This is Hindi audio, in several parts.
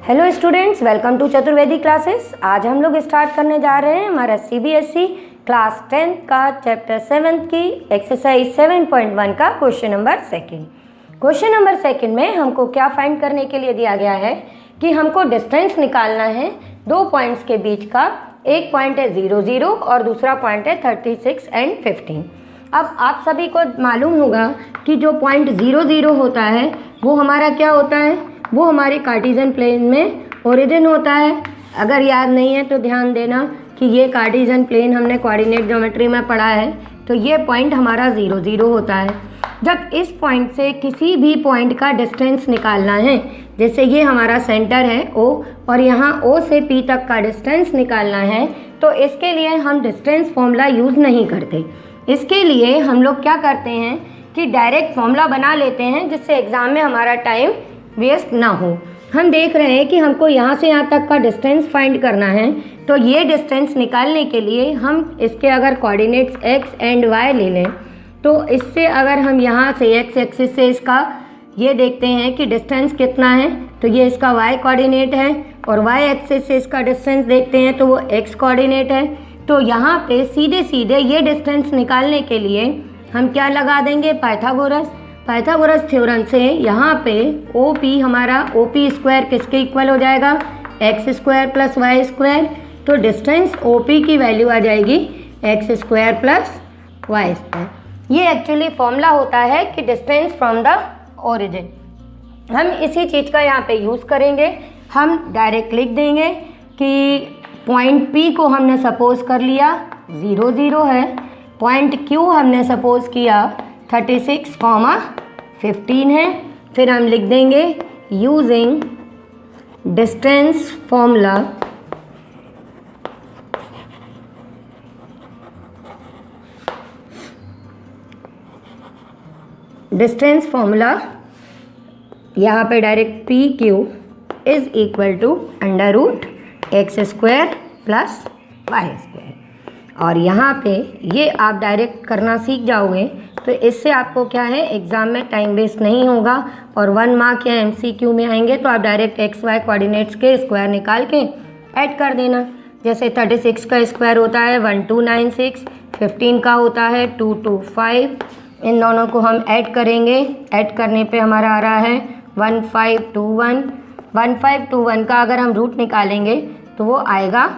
Hello students, welcome to Chaturvedi classes. आज हम लोग स्टार्ट करने जा रहे हैं हमारा सीबीएसई क्लास 10 का चैप्टर 7 की एक्सरसाइज 7.1 का question number second. Question number second में हमको क्या फाइंड करने के लिए दिया गया है कि हमको डिस्टेंस निकालना है दो पॉइंट्स के बीच का। एक पॉइंट है 0, 0 और दूसरा पॉइंट है 36 एंड 15। अब आप सभी को मालूम होगा कि जो पॉइंट 0, 0 होता है वो हमारा क्या होता है, वो हमारे कार्टेशियन प्लेन में ओरिजिन होता है। अगर याद नहीं है तो ध्यान देना कि ये कार्टेशियन प्लेन हमने कोऑर्डिनेट ज्योमेट्री में पढ़ा है, तो ये पॉइंट हमारा 0, 0 होता है। जब इस पॉइंट से किसी भी पॉइंट का डिस्टेंस निकालना है, जैसे ये हमारा सेंटर है O और यहाँ O से P तक का डिस्टेंस निकालना है, तो इसके लिए हम डिस्टेंस फॉर्मूला यूज़ नहीं करते। इसके लिए हम लोग क्या करते हैं कि डायरेक्ट फॉर्मूला बना लेते हैं, जिससे एग्ज़ाम में हमारा टाइम वेस्ट ना हो। हम देख रहे हैं कि हमको यहाँ से यहाँ तक का डिस्टेंस फाइंड करना है, तो ये डिस्टेंस निकालने के लिए हम इसके अगर कोऑर्डिनेट्स x एंड y ले लें, तो इससे अगर हम यहाँ से x एक्सिस से इसका ये देखते हैं कि डिस्टेंस कितना है, तो ये इसका y कोऑर्डिनेट है, और y एक्सिस से इसका डिस्टेंस देखते हैं तो वो x कोऑर्डिनेट है। तो यहाँ पे सीधे सीधे ये डिस्टेंस निकालने के लिए हम क्या लगा देंगे, पाइथागोरस थ्योरम से यहाँ पे OP हमारा OP स्क्वायर किसके इक्वल हो जाएगा, x square plus Y square. तो डिस्टेंस OP की वैल्यू आ जाएगी x square plus Y square. ये एक्चुअली फॉर्मूला होता है कि डिस्टेंस फ्रॉम द ओरिजिन। हम इसी चीज़ का यहाँ पे यूज़ करेंगे। हम डायरेक्ट लिख देंगे कि पॉइंट P को हमने सपोज कर लिया 0, 0 है, पॉइंट Q हमने सपोज किया 36, 15 है। फिर हम लिख देंगे यूजिंग डिस्टेंस फॉर्मूला यहाँ पे direct P Q is equal to under root X square plus Y square. और यहाँ पे ये आप डायरेक्ट करना सीख जाओगे तो इससे आपको क्या है, एग्ज़ाम में टाइम वेस्ट नहीं होगा और 1 मार्क या MCQ में आएंगे तो आप डायरेक्ट एक्स वाई कोऑर्डिनेट्स के स्क्वायर निकाल के ऐड कर देना। जैसे 36 का स्क्वायर होता है 1296, 15 का होता है 225। इन दोनों को हम ऐड करेंगे, ऐड करने पे हमारा आ रहा है 1521। 1521 का अगर हम रूट निकालेंगे तो वो आएगा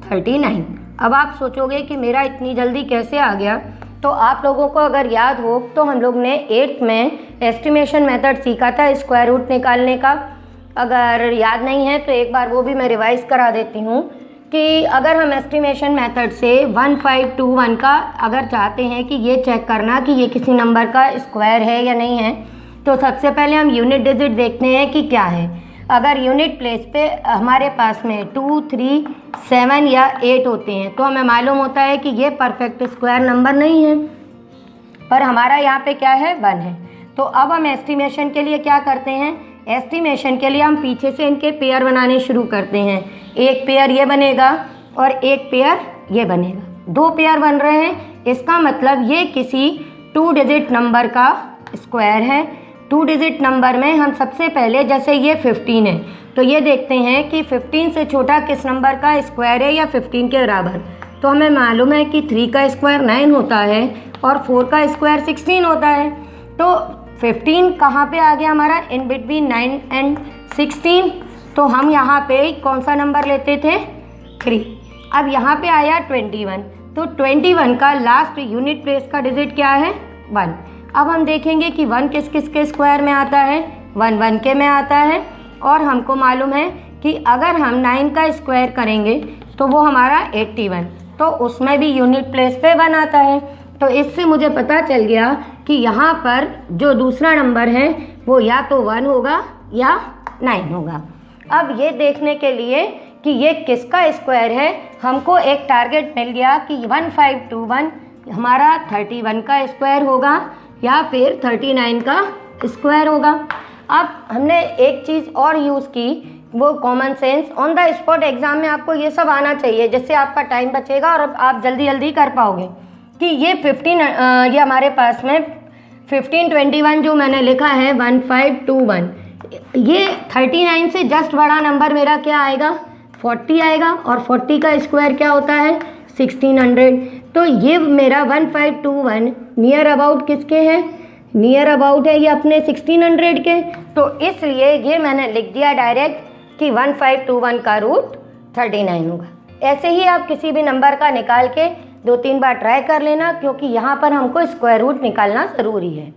39। अब आप सोचोगे कि मेरा इतनी जल्दी कैसे आ गया, तो आप लोगों को अगर याद हो तो हम लोग ने 8th में एस्टिमेशन मेथड सीखा था स्क्वायर रूट निकालने का। अगर याद नहीं है तो एक बार वो भी मैं रिवाइज़ करा देती हूँ कि अगर हम एस्टिमेशन मेथड से 1521 का अगर चाहते हैं कि ये चेक करना कि ये किसी नंबर का स्क्वायर है या नहीं है, तो सबसे पहले हम यूनिट डिजिट देखते हैं कि क्या है। अगर यूनिट प्लेस पे हमारे पास में 2, 3, 7 या 8 होते हैं तो हमें मालूम होता है कि ये परफेक्ट स्क्वायर नंबर नहीं है, पर हमारा यहाँ पे क्या है, 1 है। तो अब हम एस्टिमेशन के लिए क्या करते हैं, एस्टिमेशन के लिए हम पीछे से इनके पेयर बनाने शुरू करते हैं। एक पेयर ये बनेगा और एक पेयर ये बनेगा, 2 पेयर बन रहे हैं। इसका मतलब ये किसी 2 डिजिट नंबर का स्क्वायर है। 2 डिजिट नंबर में हम सबसे पहले, जैसे ये 15 है, तो ये देखते हैं कि 15 से छोटा किस नंबर का स्क्वायर है या 15 के बराबर। तो हमें मालूम है कि 3 का स्क्वायर 9 होता है और 4 का स्क्वायर 16 होता है। तो 15 कहाँ पे आ गया हमारा, इन बिटवीन 9 एंड 16। तो हम यहाँ पे कौन सा नंबर लेते थे, 3। अब यहाँ पे आया 21, तो 21 का लास्ट यूनिट प्लेस का डिजिट क्या है, 1। अब हम देखेंगे कि 1 किस किस के स्क्वायर में आता है, 1 1 के में आता है। और हमको मालूम है कि अगर हम 9 का स्क्वायर करेंगे तो वो हमारा 81, तो उसमें भी यूनिट प्लेस पे 1 आता है। तो इससे मुझे पता चल गया कि यहाँ पर जो दूसरा नंबर है वो या तो 1 होगा या 9 होगा। अब ये देखने के लिए कि ये किसका स्क्वायर है, हमको एक टारगेट मिल गया कि 1521 हमारा 31 का स्क्वायर होगा या फिर 39 का स्क्वायर होगा। अब हमने एक चीज़ और यूज़ की, वो common sense. On the spot exam में आपको ये सब आना चाहिए, जिससे आपका टाइम बचेगा और आप जल्दी जल्दी कर पाओगे। कि ये 15 ये हमारे पास में 1521 जो मैंने लिखा है 1521, ये 39 से जस्ट बड़ा नंबर मेरा क्या आएगा, 40 आएगा, और 40 का स्क्वायर क्या होता है, 1600। तो ये मेरा 1521 नियर अबाउट किसके हैं, नियर अबाउट है ये अपने 1600 के। तो इसलिए ये मैंने लिख दिया डायरेक्ट कि 1521 का रूट 39 होगा। ऐसे ही आप किसी भी नंबर का निकाल के 2-3 बार ट्राई कर लेना, क्योंकि यहाँ पर हमको स्क्वायर रूट निकालना ज़रूरी है।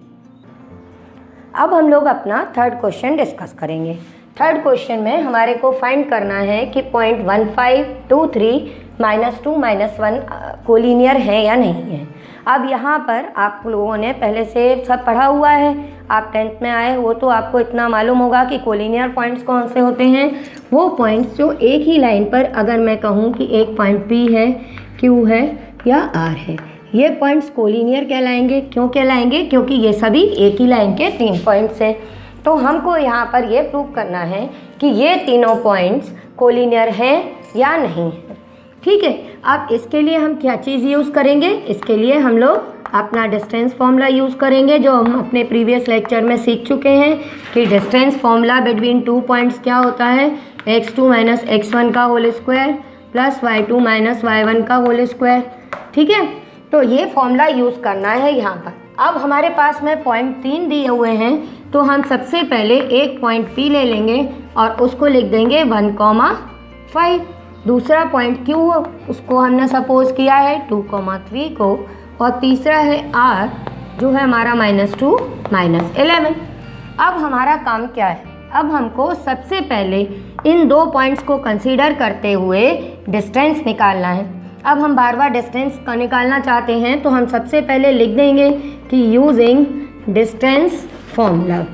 अब हम लोग अपना थर्ड क्वेश्चन डिस्कस करेंगे। थर्ड क्वेश्चन में हमारे को फाइंड करना है कि पॉइंट 1523 -2 -1 कोलिनियर है या नहीं है। अब यहाँ पर आप लोगों ने पहले से सब पढ़ा हुआ है, आप 10th में आए हो तो आपको इतना मालूम होगा कि कोलिनियर पॉइंट्स कौन से होते हैं। वो पॉइंट्स जो एक ही लाइन पर, अगर मैं कहूँ कि एक पॉइंट P है, Q है या R है, ये पॉइंट्स कोलिनियर कहलाएंगे। क्यों कहलाएंगे, क्योंकि ये सभी एक ही लाइन के 3 पॉइंट्स हैं। तो हमको यहाँ पर ये प्रूव करना है कि ये तीनों पॉइंट्स कोलिनियर हैं या नहीं है। ठीक है, अब इसके लिए हम क्या चीज़ यूज़ करेंगे, इसके लिए हम लोग अपना डिस्टेंस फॉर्मूला यूज़ करेंगे, जो हम अपने प्रीवियस लेक्चर में सीख चुके हैं कि डिस्टेंस फॉर्मूला बिटवीन 2 पॉइंट्स क्या होता है, x2 - x1 का whole square plus y2 - y1 का होल स्क्वायर। ठीक है, तो ये फॉर्मूला यूज़ करना है यहाँ पर। अब हमारे पास में पॉइंट 3 दिए हुए हैं, तो हम सबसे पहले एक पॉइंट P ले लेंगे और उसको लिख देंगे 1,5। दूसरा पॉइंट Q उसको हमने सपोज किया है 2,3 को, और तीसरा है R जो है हमारा -2 -11। अब हमारा काम क्या है, अब हमको सबसे पहले इन 2 पॉइंट्स को कंसीडर करते हुए डिस्टेंस निकालना है। अब हम बार बार डिस्टेंस का निकालना चाहते हैं, तो हम सबसे पहले लिख देंगे कि यूजिंग डिस्टेंस फॉर्मूला।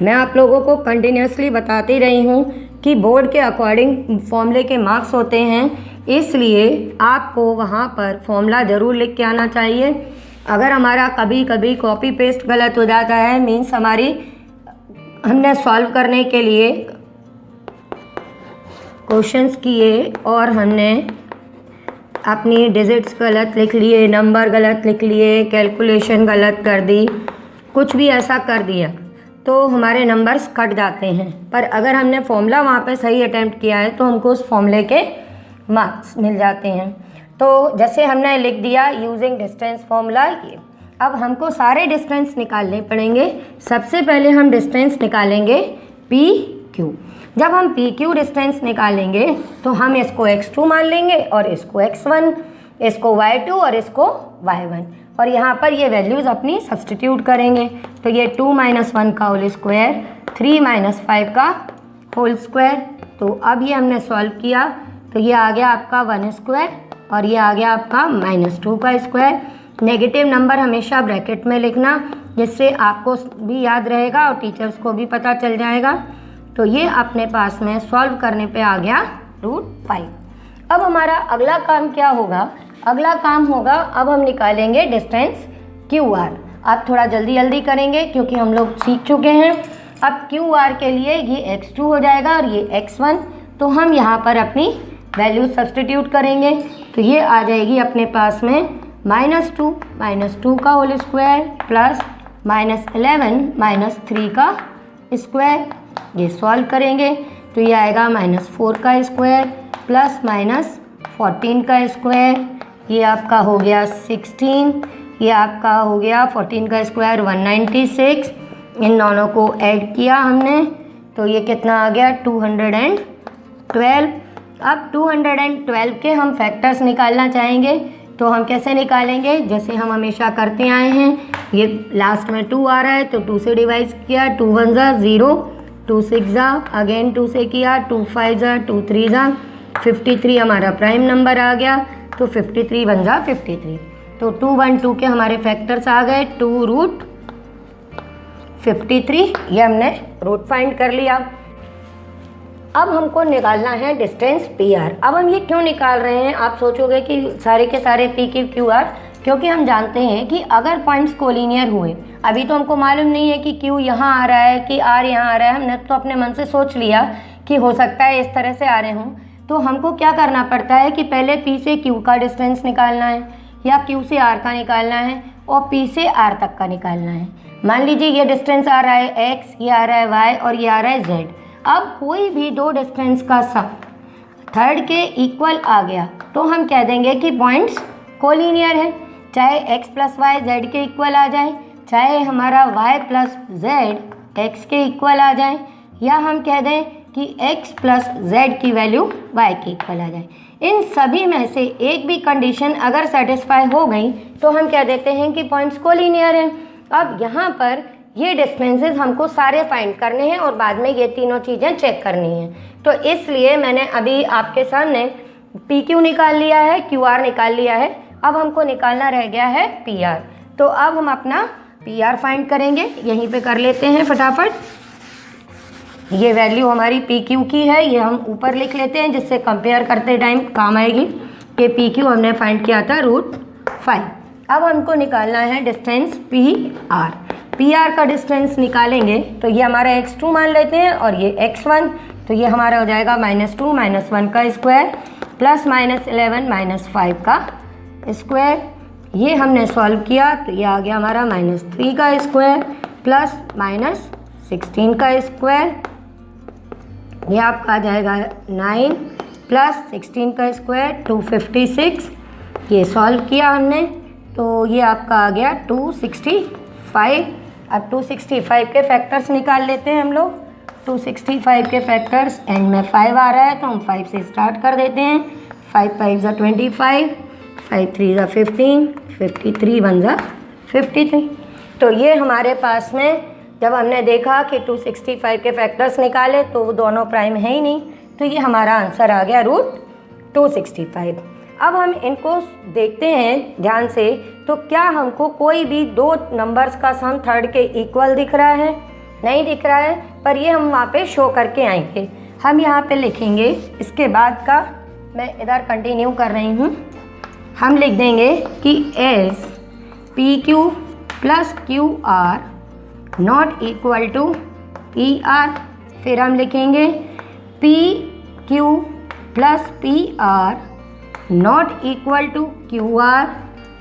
मैं आप लोगों को कंटिन्यूसली बताती रही हूँ कि बोर्ड के अकॉर्डिंग फॉर्मूले के मार्क्स होते हैं, इसलिए आपको वहाँ पर फॉर्मूला ज़रूर लिख के आना चाहिए। अगर हमारा कभी कभी कॉपी पेस्ट गलत हो जाता है, मीन्स हमने सॉल्व करने के लिए क्वेश्चंस किए और हमने अपनी डिजिट्स गलत लिख लिए, नंबर गलत लिख लिए, कैलकुलेशन गलत कर दी, कुछ भी ऐसा कर दिया तो हमारे नंबर्स कट जाते हैं। पर अगर हमने फॉर्मूला वहाँ पे सही अटेम्प्ट किया है तो हमको उस फॉर्मूले के मार्क्स मिल जाते हैं। तो जैसे हमने लिख दिया यूजिंग डिस्टेंस फॉर्मूला, ये अब हमको सारे डिस्टेंस निकालने पड़ेंगे। सबसे पहले हम डिस्टेंस निकालेंगे PQ। जब हम PQ डिस्टेंस निकालेंगे तो हम इसको x2 मान लेंगे और इसको x1, इसको y2 और इसको y1, और यहाँ पर ये वैल्यूज़ अपनी सब्सटीट्यूट करेंगे। तो ये 2 - 1 का होल स्क्वायर, 3 - 5 का होल स्क्वायर। तो अब ये हमने सॉल्व किया तो ये आ गया आपका 1 स्क्वायर और ये आ गया आपका -2 का स्क्वायर। नेगेटिव नंबर हमेशा ब्रैकेट में लिखना, जिससे आपको भी याद रहेगा और टीचर्स को भी पता चल जाएगा। तो ये अपने पास में सॉल्व करने पे आ गया √5। अब हमारा अगला काम क्या होगा, अगला काम होगा अब हम निकालेंगे डिस्टेंस QR। आप थोड़ा जल्दी जल्दी करेंगे क्योंकि हम लोग सीख चुके हैं। अब QR के लिए ये x2 हो जाएगा और ये x1, तो हम यहाँ पर अपनी वैल्यू सब्सटीट्यूट करेंगे। तो ये आ जाएगी अपने पास में -2 का होल स्क्वायर प्लस -11 -3 का स्क्वायर। ये सॉल्व करेंगे तो ये आएगा -4 का स्क्वायर प्लस -14 का स्क्वायर। ये आपका हो गया 16, ये आपका हो गया 14 का स्क्वायर 196। इन दोनों को ऐड किया हमने तो ये कितना आ गया 212। अब 212 के हम फैक्टर्स निकालना चाहेंगे तो हम कैसे निकालेंगे, जैसे हम हमेशा करते आए हैं। ये लास्ट में 2 आ रहा है तो 2 से डिवाइड किया, 2 1 ज़ा 0, 2 6 ज़ा अगेन 2 से किया, 2 5 ज़ा 2 3 ज़ा 53 हमारा प्राइम नंबर आ गया। तो 53 1 ज़ा 53, तो 2 1 2 के हमारे फैक्टर्स आ गए 2√53। ये हमने रूट फाइंड कर लिया। अब हमको निकालना है डिस्टेंस PR। अब हम ये क्यों निकाल रहे हैं, आप सोचोगे कि सारे के सारे PQ QR, क्योंकि हम जानते हैं कि अगर पॉइंट्स कोलिनियर हुए, अभी तो हमको मालूम नहीं है कि Q यहाँ आ रहा है कि R यहाँ आ रहा है, हमने तो अपने मन से सोच लिया कि हो सकता है इस तरह से आ रहे हों। तो हमको क्या करना पड़ता है कि पहले P से Q का डिस्टेंस निकालना है या Q से R का निकालना है और P से R तक का निकालना है। मान लीजिए ये डिस्टेंस आ रहा है x, ये आ रहा है y और ये आ रहा है z। अब कोई भी दो डिस्टेंस का सम थर्ड के इक्वल आ गया तो हम कह देंगे कि पॉइंट्स कोलिनियर है। चाहे x प्लस वाई z के इक्वल आ जाए, चाहे हमारा y प्लस z x के इक्वल आ जाए, या हम कह दें कि x प्लस z की वैल्यू y के इक्वल आ जाए। इन सभी में से एक भी कंडीशन अगर सेटिस्फाई हो गई तो हम कह देते हैं कि पॉइंट्स कोलिनियर हैं। अब यहाँ पर ये डिस्टेंसेस हमको सारे फाइंड करने हैं और बाद में ये तीनों चीज़ें चेक करनी हैं। तो इसलिए मैंने अभी आपके सामने पी क्यू निकाल लिया है, क्यू आर निकाल लिया है। अब हमको निकालना रह गया है पी आर। तो अब हम अपना पी आर फाइंड करेंगे, यहीं पे कर लेते हैं फटाफट। ये वैल्यू हमारी पी क्यू की है, ये हम ऊपर लिख लेते हैं जिससे कंपेयर करते टाइम काम आएगी। कि पी क्यू हमने फाइंड किया था √5। अब हमको निकालना है distance P R. P R का डिस्टेंस निकालेंगे तो ये हमारा x2 मान लेते हैं और ये x1, तो ये हमारा हो जाएगा -2 -1 का स्क्वायर प्लस -11 -5 का स्क्वायर। ये हमने सॉल्व किया तो ये आ गया हमारा -3 का स्क्वायर प्लस -16 का स्क्वायर। ये आपका आ जाएगा 9 प्लस 16 का स्क्वायर 256। ये सॉल्व किया हमने तो ये आपका आ गया 265। अब 265 के फैक्टर्स निकाल लेते हैं हम लोग। 265 के फैक्टर्स एंड में 5 आ रहा है तो हम 5 से स्टार्ट कर देते हैं। 5 5 ज़ा 25, 5 3 ज़ा 15, 53 1 ज़ा 53। तो ये हमारे पास में जब हमने देखा कि 265 के फैक्टर्स निकाले तो वो दोनों प्राइम है ही नहीं, तो ये हमारा आंसर आ गया √265। अब हम इनको देखते हैं ध्यान से, तो क्या हमको कोई भी दो नंबर्स का सम थर्ड के इक्वल दिख रहा है? नहीं दिख रहा है, पर ये हम वहाँ पे शो करके आएंगे। हम यहाँ पे लिखेंगे, इसके बाद का मैं इधर कंटिन्यू कर रही हूँ। हम लिख देंगे कि as P Q plus Q R not equal to P R. फिर हम लिखेंगे P Q plus P R not equal to Q R,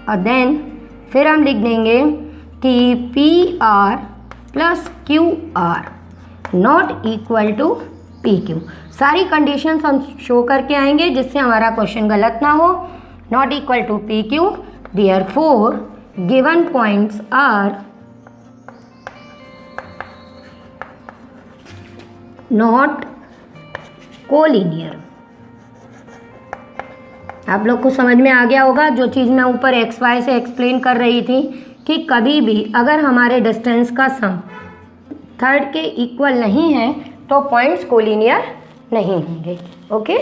और देन फिर हम लिख देंगे कि P R plus Q R not equal to P Q. सारी कंडीशंस हम शो करके आएंगे जिससे हमारा क्वेश्चन गलत ना हो। Not equal to P Q, therefore given points are not collinear. आप लोग को समझ में आ गया होगा जो चीज़ मैं ऊपर एक्स वाई से एक्सप्लेन कर रही थी कि कभी भी अगर हमारे डिस्टेंस का सम थर्ड के इक्वल नहीं है तो पॉइंट्स कोलिनियर नहीं होंगे। ओके।